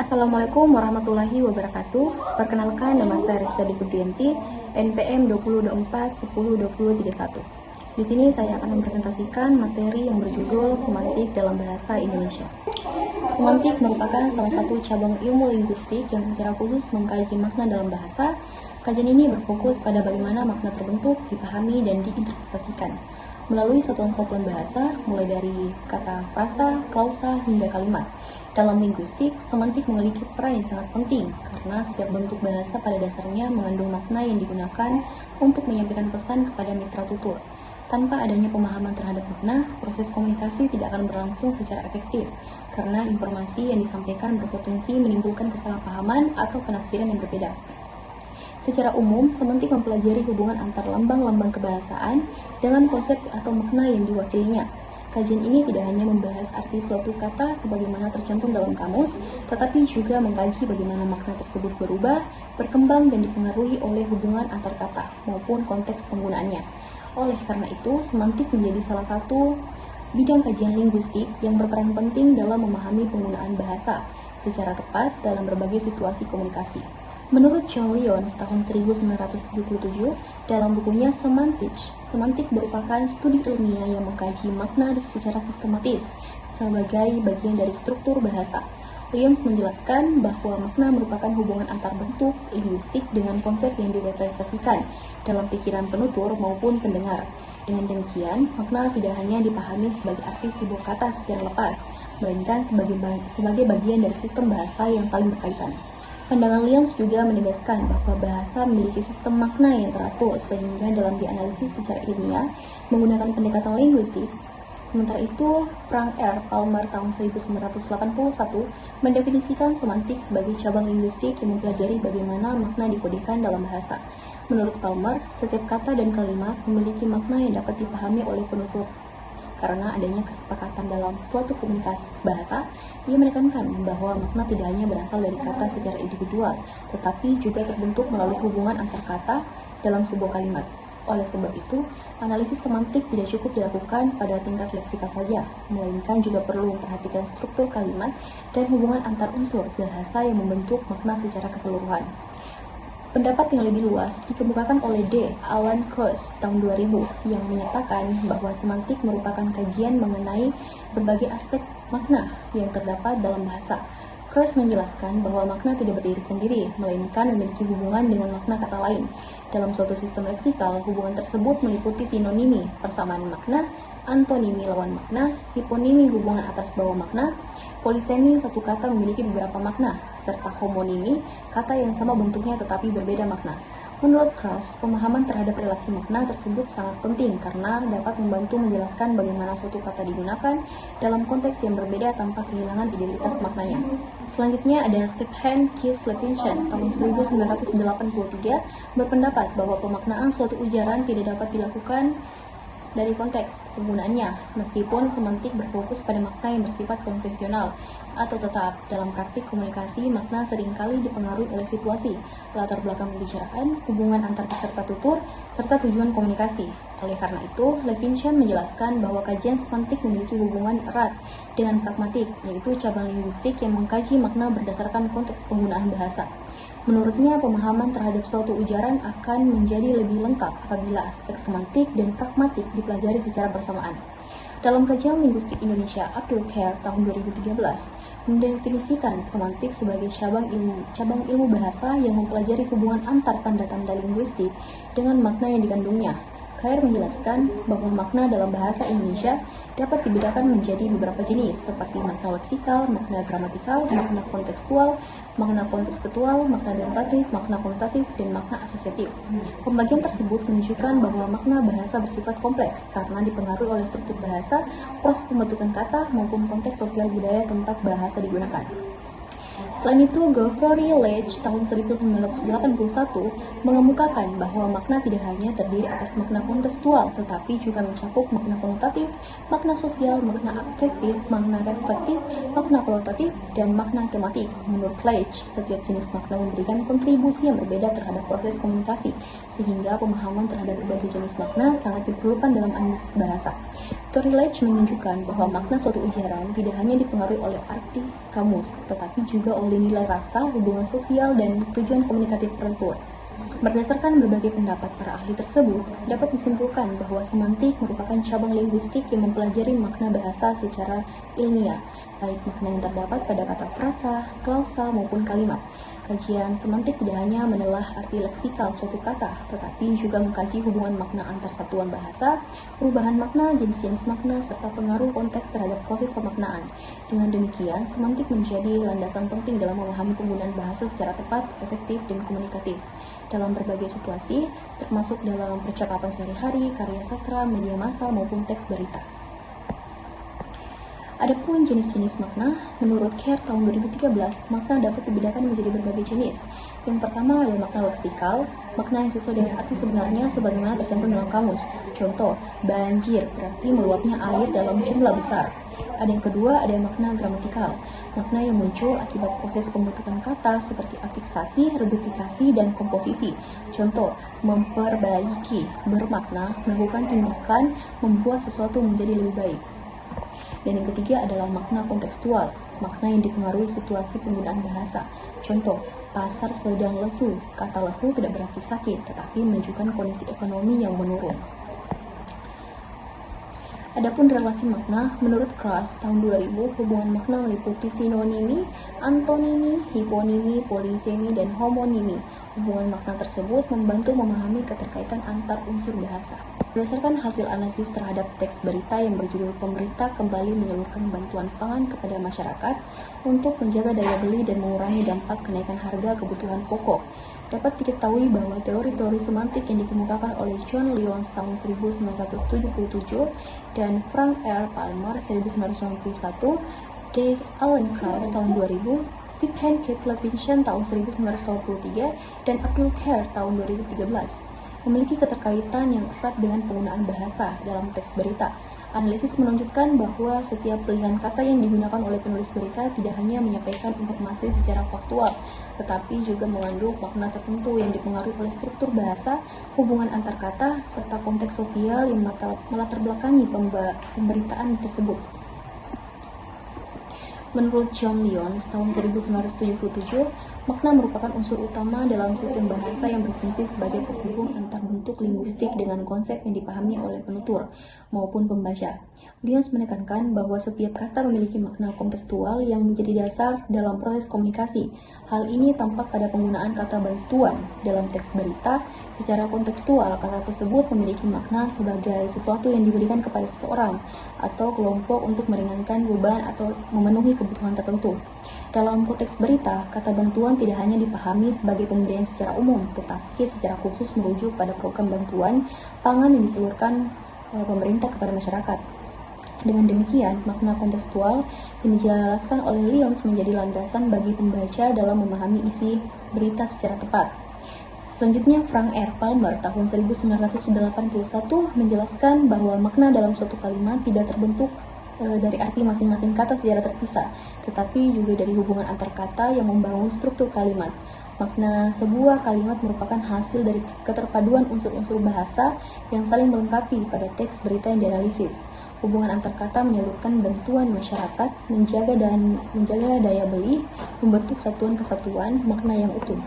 Assalamualaikum warahmatullahi wabarakatuh. Perkenalkan, nama saya Rizka Dikudianti, NPM 2024 10 20 31. Di sini saya akan mempresentasikan materi yang berjudul Semantik dalam Bahasa Indonesia. Semantik merupakan salah satu cabang ilmu linguistik yang secara khusus mengkaji makna dalam bahasa. Kajian ini berfokus pada bagaimana makna terbentuk, dipahami, dan diinterpretasikan melalui satuan-satuan bahasa, mulai dari kata frasa, klausa, hingga kalimat. Dalam linguistik, semantik memiliki peran yang sangat penting karena setiap bentuk bahasa pada dasarnya mengandung makna yang digunakan untuk menyampaikan pesan kepada mitra tutur. Tanpa adanya pemahaman terhadap makna, proses komunikasi tidak akan berlangsung secara efektif karena informasi yang disampaikan berpotensi menimbulkan kesalahpahaman atau penafsiran yang berbeda. Secara umum, semantik mempelajari hubungan antar lambang-lambang kebahasaan dengan konsep atau makna yang diwakilinya. Kajian ini tidak hanya membahas arti suatu kata sebagaimana tercantum dalam kamus, tetapi juga mengkaji bagaimana makna tersebut berubah, berkembang, dan dipengaruhi oleh hubungan antar kata maupun konteks penggunaannya. Oleh karena itu, semantik menjadi salah satu bidang kajian linguistik yang berperan penting dalam memahami penggunaan bahasa secara tepat dalam berbagai situasi komunikasi. Menurut John Lyons tahun 1977, dalam bukunya Semantik merupakan studi ilmiah yang mengkaji makna secara sistematis sebagai bagian dari struktur bahasa. Lyons menjelaskan bahwa makna merupakan hubungan antar bentuk linguistik dengan konsep yang direpresentasikan dalam pikiran penutur maupun pendengar. Dengan demikian, makna tidak hanya dipahami sebagai arti sebuah kata secara lepas, melainkan sebagai bagian dari sistem bahasa yang saling berkaitan. Pandangan Lyons juga menegaskan bahwa bahasa memiliki sistem makna yang teratur sehingga dalam dianalisis secara ilmiah menggunakan pendekatan linguistik. Sementara itu, Frank R. Palmer tahun 1981 mendefinisikan semantik sebagai cabang linguistik yang mempelajari bagaimana makna dikodekan dalam bahasa. Menurut Palmer, setiap kata dan kalimat memiliki makna yang dapat dipahami oleh penutur. Karena adanya kesepakatan dalam suatu komunikasi bahasa, ia menekankan bahwa makna tidak hanya berasal dari kata secara individual, tetapi juga terbentuk melalui hubungan antar kata dalam sebuah kalimat. Oleh sebab itu, analisis semantik tidak cukup dilakukan pada tingkat leksikal saja, melainkan juga perlu memperhatikan struktur kalimat dan hubungan antar unsur bahasa yang membentuk makna secara keseluruhan. Pendapat yang lebih luas dikemukakan oleh D. Alan Cross tahun 2000 yang menyatakan bahwa semantik merupakan kajian mengenai berbagai aspek makna yang terdapat dalam bahasa. Cross menjelaskan bahwa makna tidak berdiri sendiri, melainkan memiliki hubungan dengan makna kata lain. Dalam suatu sistem leksikal, hubungan tersebut meliputi sinonimi, persamaan makna, antonimi lawan makna, hiponimi hubungan atas bawah makna, polisemi satu kata memiliki beberapa makna, serta homonimi, kata yang sama bentuknya tetapi berbeda makna. Menurut Cross, pemahaman terhadap relasi makna tersebut sangat penting karena dapat membantu menjelaskan bagaimana suatu kata digunakan dalam konteks yang berbeda tanpa kehilangan identitas maknanya. Selanjutnya ada Stephen Keith Levinson tahun 1983 berpendapat bahwa pemaknaan suatu ujaran tidak dapat dilakukan dari konteks penggunaannya, meskipun semantik berfokus pada makna yang bersifat konvensional atau tetap. Dalam praktik komunikasi, makna seringkali dipengaruhi oleh situasi, latar belakang pembicaraan, hubungan antar peserta tutur, serta tujuan komunikasi. Oleh karena itu, Levinson menjelaskan bahwa kajian semantik memiliki hubungan erat dengan pragmatik, yaitu cabang linguistik yang mengkaji makna berdasarkan konteks penggunaan bahasa. Menurutnya, pemahaman terhadap suatu ujaran akan menjadi lebih lengkap apabila aspek semantik dan pragmatik dipelajari secara bersamaan. Dalam kajian linguistik Indonesia, Abdul Khair tahun 2013 mendefinisikan semantik sebagai cabang ilmu bahasa yang mempelajari hubungan antar tanda-tanda linguistik dengan makna yang dikandungnya. Khair menjelaskan bahwa makna dalam bahasa Indonesia dapat dibedakan menjadi beberapa jenis, seperti makna leksikal, makna gramatikal, makna kontekstual, makna kontekstual, makna denotatif, makna konotatif, dan makna asosiatif. Pembagian tersebut menunjukkan bahwa makna bahasa bersifat kompleks karena dipengaruhi oleh struktur bahasa, proses pembentukan kata, maupun konteks sosial budaya tempat bahasa digunakan. Selain itu, Geoffrey Leach tahun 1981 mengemukakan bahwa makna tidak hanya terdiri atas makna kontekstual, tetapi juga mencakup makna konotatif, makna sosial, makna afektif, makna reflektif, makna kualitatif, dan makna tematik. Menurut Leach, setiap jenis makna memberikan kontribusi yang berbeda terhadap proses komunikasi, sehingga pemahaman terhadap berbagai jenis makna sangat diperlukan dalam analisis bahasa. Tory Ledge menunjukkan bahwa makna suatu ujaran tidak hanya dipengaruhi oleh artis kamus, tetapi juga oleh nilai rasa, hubungan sosial, dan tujuan komunikatif tertentu. Berdasarkan berbagai pendapat para ahli tersebut, dapat disimpulkan bahwa semantik merupakan cabang linguistik yang mempelajari makna bahasa secara ilmiah, baik makna yang terdapat pada kata frasa, klausa, maupun kalimat. Kajian semantik tidak hanya menelah arti leksikal suatu kata, tetapi juga mengkaji hubungan makna antar satuan bahasa, perubahan makna, jenis-jenis makna, serta pengaruh konteks terhadap proses pemaknaan. Dengan demikian, semantik menjadi landasan penting dalam memahami penggunaan bahasa secara tepat, efektif, dan komunikatif dalam berbagai situasi, termasuk dalam percakapan sehari-hari, karya sastra, media massa, maupun teks berita. Adapun jenis-jenis makna, menurut Kerr tahun 2013, makna dapat dibedakan menjadi berbagai jenis. Yang pertama adalah makna leksikal, makna yang sesuai dengan arti sebenarnya sebagaimana tercantum dalam kamus. Contoh, banjir berarti meluapnya air dalam jumlah besar. Ada yang kedua, ada makna gramatikal, makna yang muncul akibat proses pembentukan kata seperti afiksasi, reduplikasi, dan komposisi. Contoh, memperbaiki bermakna melakukan tindakan membuat sesuatu menjadi lebih baik. Dan yang ketiga adalah makna kontekstual, makna yang dipengaruhi situasi penggunaan bahasa. Contoh, pasar sedang lesu. Kata lesu tidak berarti sakit, tetapi menunjukkan kondisi ekonomi yang menurun. Adapun relasi makna, menurut Krauss tahun 2000, hubungan makna meliputi sinonimi, antonimi, hiponimi, polisemi, dan homonimi. Hubungan makna tersebut membantu memahami keterkaitan antar unsur bahasa. Berdasarkan hasil analisis terhadap teks berita yang berjudul "Pemerintah Kembali Menyalurkan Bantuan Pangan kepada Masyarakat untuk Menjaga Daya Beli dan Mengurangi Dampak Kenaikan Harga Kebutuhan Pokok", dapat diketahui bahwa teori-teori semantik yang dikemukakan oleh John Lyons tahun 1977 dan Frank R. Palmer 1991, D. Alan Krauss tahun 2000, Stephen K. Levinson tahun 1983, dan Abdul Khair tahun 2013 memiliki keterkaitan yang erat dengan penggunaan bahasa dalam teks berita. Analisis menunjukkan bahwa setiap pilihan kata yang digunakan oleh penulis berita tidak hanya menyampaikan informasi secara faktual, tetapi juga mengandung makna tertentu yang dipengaruhi oleh struktur bahasa, hubungan antar kata, serta konteks sosial yang melatar belakangi pemberitaan tersebut. Menurut John Lyons tahun 1977, makna merupakan unsur utama dalam sistem bahasa yang berfungsi sebagai penghubung antar bentuk linguistik dengan konsep yang dipahami oleh penutur maupun pembaca. Lyons menekankan bahwa setiap kata memiliki makna kontekstual yang menjadi dasar dalam proses komunikasi. Hal ini tampak pada penggunaan kata bantuan dalam teks berita. Secara kontekstual, kata tersebut memiliki makna sebagai sesuatu yang diberikan kepada seseorang atau kelompok untuk meringankan beban atau memenuhi kebutuhan tertentu. Dalam konteks berita, kata bantuan tidak hanya dipahami sebagai pemberian secara umum, tetapi secara khusus merujuk pada program bantuan pangan yang diseluruhkan pemerintah kepada masyarakat. Dengan demikian, makna kontekstual yang dijelaskan oleh Lyons menjadi landasan bagi pembaca dalam memahami isi berita secara tepat. Selanjutnya, Frank R. Palmer tahun 1981 menjelaskan bahwa makna dalam suatu kalimat tidak terbentuk dari arti masing-masing kata secara terpisah, tetapi juga dari hubungan antar kata yang membangun struktur kalimat. Makna sebuah kalimat merupakan hasil dari keterpaduan unsur-unsur bahasa yang saling melengkapi pada teks berita yang dianalisis. Hubungan antar kata menyalurkan bantuan masyarakat, menjaga daya beli, membentuk satuan kesatuan, makna yang utuh.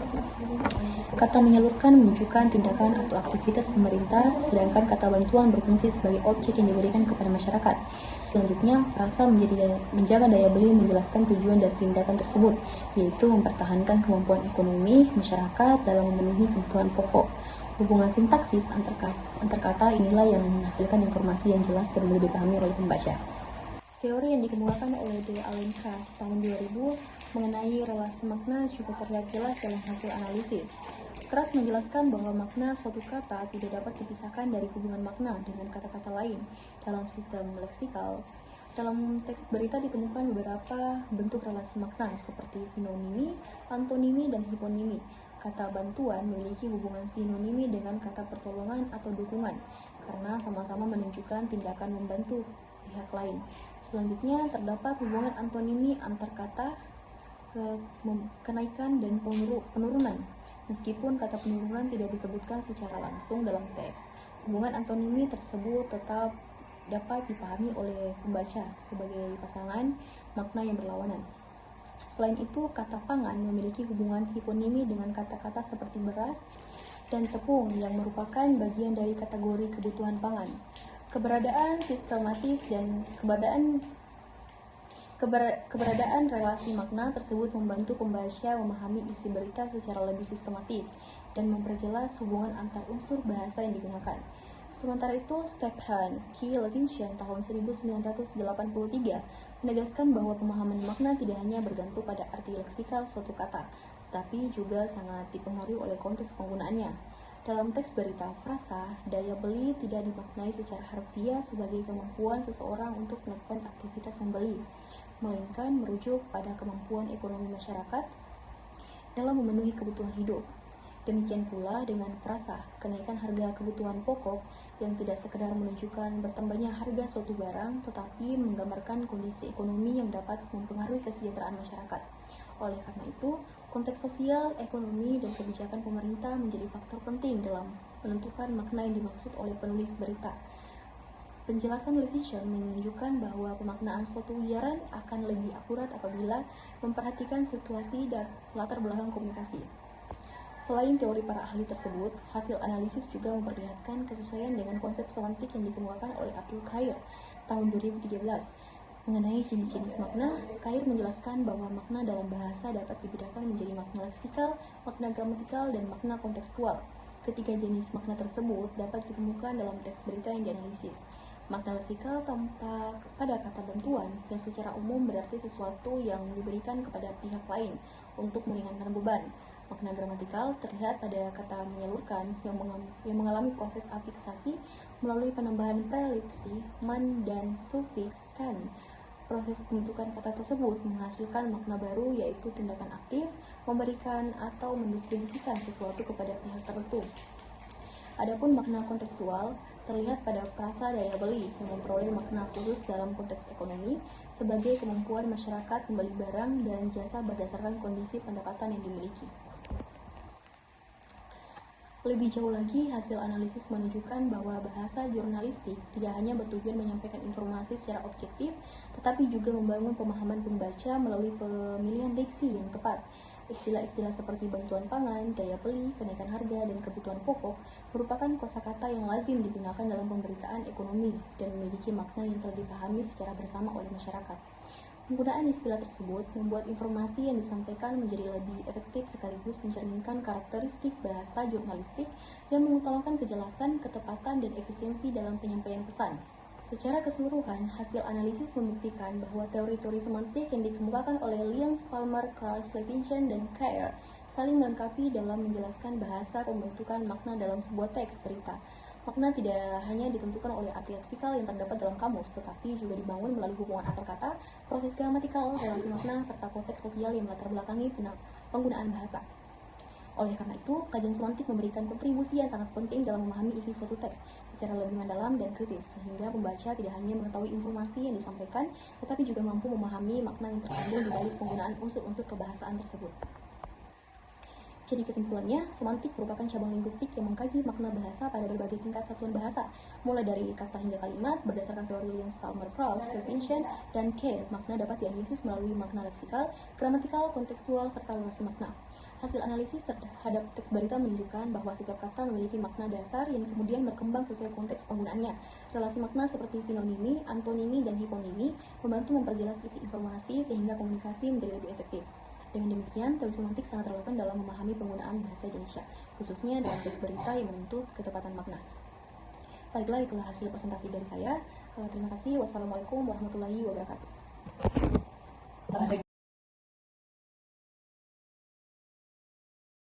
Kata menyalurkan menunjukkan tindakan atau aktivitas pemerintah, sedangkan kata bantuan berfungsi sebagai objek yang diberikan kepada masyarakat. Selanjutnya, frasa menjaga daya beli menjelaskan tujuan dari tindakan tersebut, yaitu mempertahankan kemampuan ekonomi masyarakat dalam memenuhi kebutuhan pokok. Hubungan sintaksis antar kata inilah yang menghasilkan informasi yang jelas dan mudah dipahami oleh pembaca. Teori yang dikemukakan oleh D. Alan Krauss tahun 2000 mengenai relasi makna juga terlihat jelas dalam hasil analisis. Krauss menjelaskan bahwa makna suatu kata tidak dapat dipisahkan dari hubungan makna dengan kata-kata lain dalam sistem leksikal. Dalam teks berita ditemukan beberapa bentuk relasi makna seperti sinonimi, antonimi, dan hiponimi. Kata bantuan memiliki hubungan sinonimi dengan kata pertolongan atau dukungan karena sama-sama menunjukkan tindakan membantu pihak lain. Selanjutnya terdapat hubungan antonimi antar kata, kenaikan dan penurunan. Meskipun kata penurunan tidak disebutkan secara langsung dalam teks, hubungan antonimi tersebut tetap dapat dipahami oleh pembaca sebagai pasangan makna yang berlawanan. Selain itu, kata pangan memiliki hubungan hiponimi dengan kata-kata seperti beras dan tepung yang merupakan bagian dari kategori kebutuhan pangan. Keberadaan sistematis dan keberadaan relasi makna tersebut membantu pembaca memahami isi berita secara lebih sistematis dan memperjelas hubungan antar unsur bahasa yang digunakan. Sementara itu, Stephen K. Levinson tahun 1983 menegaskan bahwa pemahaman makna tidak hanya bergantung pada arti leksikal suatu kata, tapi juga sangat dipengaruhi oleh konteks penggunaannya. Dalam teks berita, frasa daya beli tidak dimaknai secara harfiah sebagai kemampuan seseorang untuk melakukan aktivitas membeli, melainkan merujuk pada kemampuan ekonomi masyarakat dalam memenuhi kebutuhan hidup. Demikian pula dengan frasa, kenaikan harga kebutuhan pokok yang tidak sekedar menunjukkan bertambahnya harga suatu barang, tetapi menggambarkan kondisi ekonomi yang dapat mempengaruhi kesejahteraan masyarakat. Oleh karena itu, konteks sosial, ekonomi, dan kebijakan pemerintah menjadi faktor penting dalam menentukan makna yang dimaksud oleh penulis berita. Penjelasan Levinson menunjukkan bahwa pemaknaan suatu ujaran akan lebih akurat apabila memperhatikan situasi dan latar belakang komunikasi. Selain teori para ahli tersebut, hasil analisis juga memperlihatkan kesesuaian dengan konsep semantik yang dikemukakan oleh Abdul Khair tahun 2013. Mengenai jenis-jenis makna, Khair menjelaskan bahwa makna dalam bahasa dapat dibedakan menjadi makna leksikal, makna gramatikal, dan makna kontekstual. Ketiga jenis makna tersebut dapat ditemukan dalam teks berita yang dianalisis. Makna leksikal tampak pada kata bantuan yang secara umum berarti sesuatu yang diberikan kepada pihak lain untuk meringankan beban. Makna gramatikal terlihat pada kata menyalurkan yang mengalami proses afiksasi melalui penambahan prelipsi, man, dan sufiks kan. Proses pembentukan kata tersebut menghasilkan makna baru, yaitu tindakan aktif, memberikan atau mendistribusikan sesuatu kepada pihak tertentu. Adapun makna kontekstual terlihat pada frasa daya beli yang memperoleh makna khusus dalam konteks ekonomi sebagai kemampuan masyarakat membeli barang dan jasa berdasarkan kondisi pendapatan yang dimiliki. Lebih jauh lagi, hasil analisis menunjukkan bahwa bahasa jurnalistik tidak hanya bertujuan menyampaikan informasi secara objektif, tetapi juga membangun pemahaman pembaca melalui pemilihan diksi yang tepat. Istilah-istilah seperti bantuan pangan, daya beli, kenaikan harga, dan kebutuhan pokok merupakan kosakata yang lazim digunakan dalam pemberitaan ekonomi dan memiliki makna yang telah dipahami secara bersama oleh masyarakat. Penggunaan istilah tersebut membuat informasi yang disampaikan menjadi lebih efektif sekaligus mencerminkan karakteristik bahasa jurnalistik yang mengutamakan kejelasan, ketepatan, dan efisiensi dalam penyampaian pesan. Secara keseluruhan, hasil analisis membuktikan bahwa teori-teori semantik yang dikemukakan oleh Lyons, Palmer, Krauss, Levinson, dan Khair saling melengkapi dalam menjelaskan bahasa pembentukan makna dalam sebuah teks berita. Makna tidak hanya ditentukan oleh arti leksikal yang terdapat dalam kamus, tetapi juga dibangun melalui hubungan antar kata, proses gramatikal, relasi makna, serta konteks sosial yang melatar belakangi penggunaan bahasa. Oleh karena itu, kajian semantik memberikan kontribusi yang sangat penting dalam memahami isi suatu teks secara lebih mendalam dan kritis, sehingga pembaca tidak hanya mengetahui informasi yang disampaikan, tetapi juga mampu memahami makna yang terkandung di balik penggunaan unsur-unsur kebahasaan tersebut. Jadi kesimpulannya, semantik merupakan cabang linguistik yang mengkaji makna bahasa pada berbagai tingkat satuan bahasa, mulai dari kata hingga kalimat, berdasarkan teori Lyons, Palmer, Krauss, Levinson, dan Khair. Makna dapat dianalisis melalui makna leksikal, gramatikal, kontekstual, serta relasi makna. Hasil analisis terhadap teks berita menunjukkan bahwa setiap kata memiliki makna dasar yang kemudian berkembang sesuai konteks penggunaannya. Relasi makna seperti sinonimi, antonimi, dan hiponimi membantu memperjelas isi informasi sehingga komunikasi menjadi lebih efektif. Dengan demikian, teori semantik sangat relevan dalam memahami penggunaan bahasa Indonesia, khususnya dalam teks berita yang menuntut ketepatan makna. Baiklah, itulah hasil presentasi dari saya. Terima kasih. Wassalamualaikum warahmatullahi wabarakatuh.